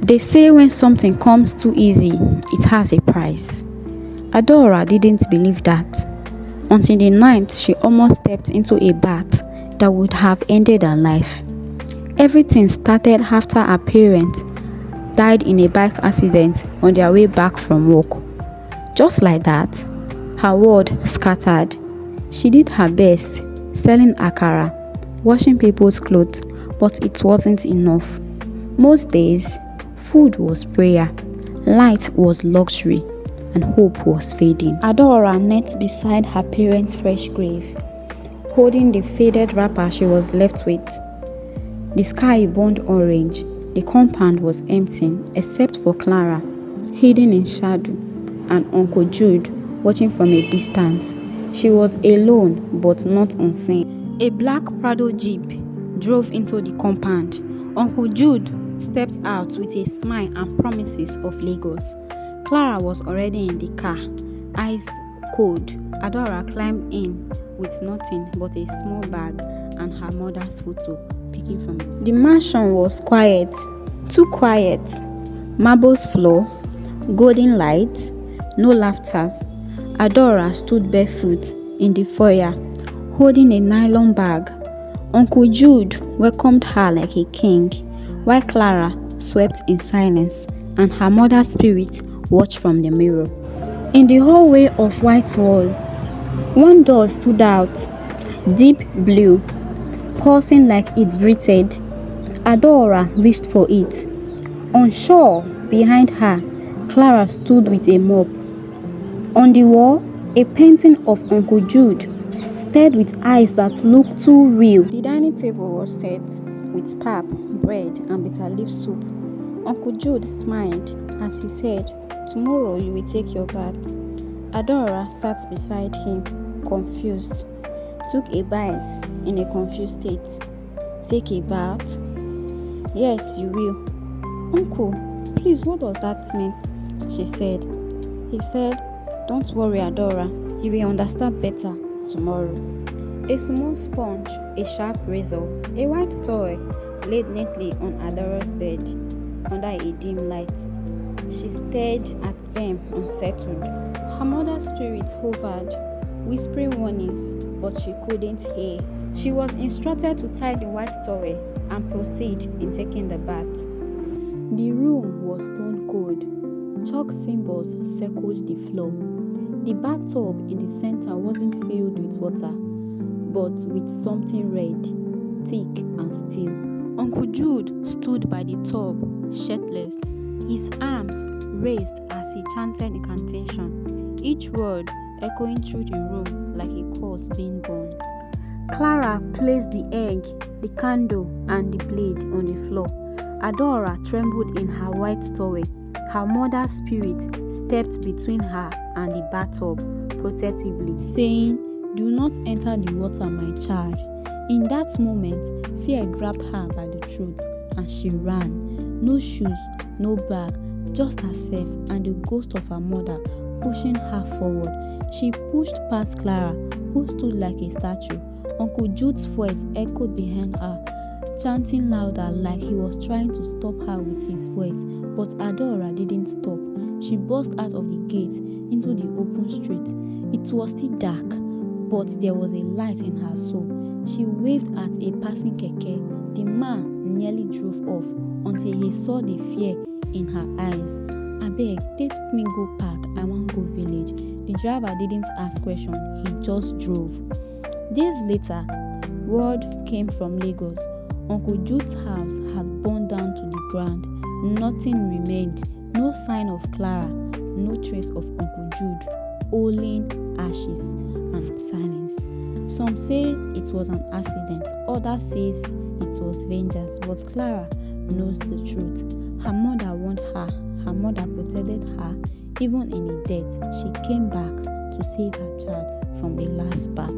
They say when something comes too easy, it has a price. Adaora didn't believe that until the night she almost stepped into a bath that would have ended her life. Everything started after her parents died in a bike accident on their way back from work. Just like that, her world scattered. She did her best, selling akara, washing people's clothes, but it wasn't enough. Most days, food was prayer, light was luxury, and hope was fading. Adaora knelt beside her parents' fresh grave, holding the faded wrapper she was left with. The sky burned orange. The compound was empty except for Clara, hidden in shadow, and Uncle Jude watching from a distance. She was alone but not unseen. A black Prado Jeep drove into the compound. Uncle Jude stepped out with a smile and promises of Lagos. Clara was already in the car, eyes cold. Adaora climbed in with nothing but a small bag and her mother's photo peeking from it. The mansion was quiet, too quiet. Marbles floor, golden lights, no laughters. Adaora stood barefoot in the foyer, holding a nylon bag. Uncle Jude welcomed her like a king, while Clara swept in silence and her mother's spirit watched from the mirror. In the hallway of white walls, one door stood out, deep blue, pulsing like it breathed. Adaora wished for it. Unsure, behind her, Clara stood with a mop. On the wall, a painting of Uncle Jude stared with eyes that looked too real. The dining table was set with pap, bread, and bitter leaf soup. Uncle Jude smiled as he said, "Tomorrow you will take your bath." Adaora sat beside him, confused, took a bite in a confused state. "Take a bath?" "Yes, you will." "Uncle, please, what does that mean?" she said. He said, "Don't worry, Adaora, you will understand better tomorrow." A small sponge, a sharp razor, a white toy laid neatly on Adora's bed under a dim light. She stared at them unsettled. Her mother's spirit hovered, whispering warnings, but she couldn't hear. She was instructed to tie the white towel and proceed in taking the bath. The room was stone cold. Chalk symbols circled the floor. The bathtub in the center wasn't filled with water, but with something red, thick and still. Uncle Jude stood by the tub, shirtless, his arms raised as he chanted incantation, each word echoing through the room like a corpse being born. Clara placed the egg, the candle, and the blade on the floor. Adaora trembled in her white towel. Her mother's spirit stepped between her and the bathtub protectively, saying, "Do not enter the water, my child." In that moment, fear grabbed her by the throat and she ran. No shoes, no bag, just herself and the ghost of her mother pushing her forward. She pushed past Clara, who stood like a statue. Uncle Jude's voice echoed behind her, chanting louder like he was trying to stop her with his voice. But Adaora didn't stop. She burst out of the gate into the open street. It was still dark, but there was a light in her soul. She waved at a passing keke. The man nearly drove off until he saw the fear in her eyes. "Abeg, take me go park, I wan go village." The driver didn't ask questions, he just drove. Days later, word came from Lagos. Uncle Jude's house had burned down to the ground. Nothing remained. No sign of Clara, no trace of Uncle Jude. Only ashes and silence. Some say it was an accident, others says it was vengeance, but Clara knows the truth. Her mother warned her, her mother protected her. Even in her death, she came back to save her child from the last part.